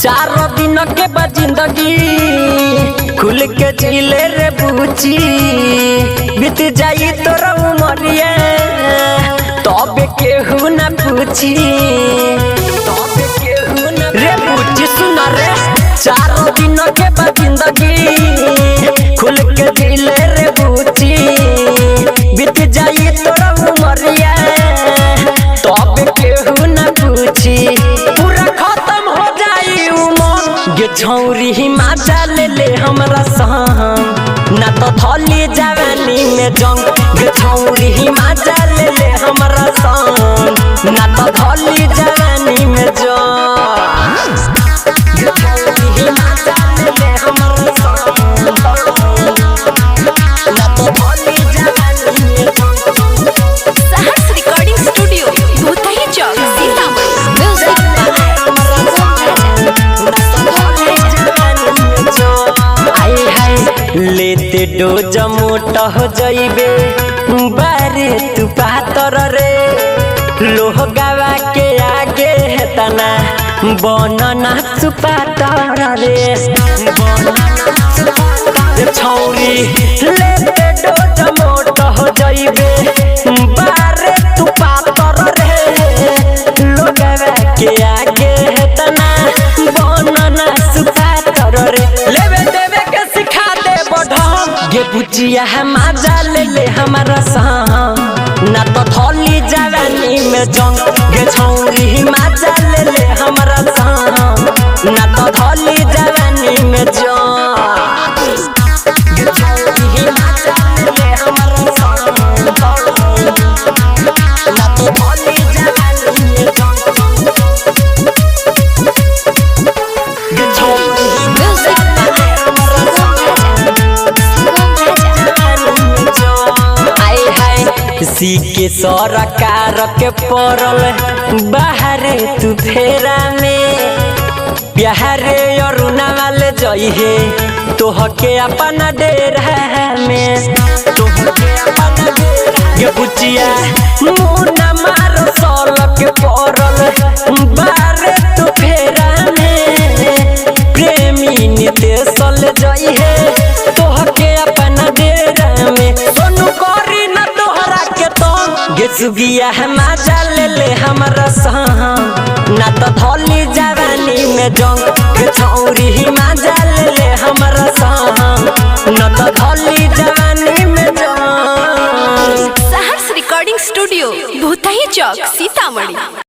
चारों दिन के बाद जिंदगी खुल के जिले रे बूची बीत जाई तोरा उमरिया तब केहू न पूछी रे बूची सुन रे। चारों दिन के बाद जिंदगी खुल के जिले रे बूची बीत जाई तोरा उमरिया तब केहू न पूछी पूरा खत्म हो जाई उमर गे छौरी हिमाचा ले हमरा संग ना तो थली जवानी में जंग गे छौरी हिमाचा ले हमरा संग ना तो थली जवानी में जंग गे छौरी हिमाचा ले हमरा संग ना तो थली जवानी में जंग। सहर्ष रिकॉर्डिंग स्टूडियो भूतही चौक सीतामढ़ी। म्यूजिक लेते डोज मोट हो जाइबे बारे तू पातर रे लोह गावा के आगे तना बनना सुपातर रे छौरी लेते डोज मोट हो जाइबे बारे तू पातर रे लोह गावा के आगे तना बनना सुपातर रे लेवे देवे के सिखा दे बढ़म गे बुचिया माजा ले हमारा संग ना तो थली जवानी में जंग गे छौरी माजा ले हमारा संग ना तो थली जवानी में जंग गे छौरी माजा ले हमारा संग ना तो थली जवानी में जंग गे छौरी के सरकार के पड़ल बाहरे तू फेरा में प्यारे अरुणा वाले जई है तोह के अपना डेरा में ये बुचिया मुना मारो सोल के पड़ल बाहरे तू फेरा में प्रेमी नितेशल जई है तोह के अपना डेरा में सोनू करी न तोहरा के गे सुगिया माजा ले हमरा संग ना तो थली जवानी में जंग गे छौरी माजा ले हमरा संग ना तो थली जवानी में जंग। सहर्ष रिकॉर्डिंग स्टूडियो भूतही चौक सीतामढ़ी।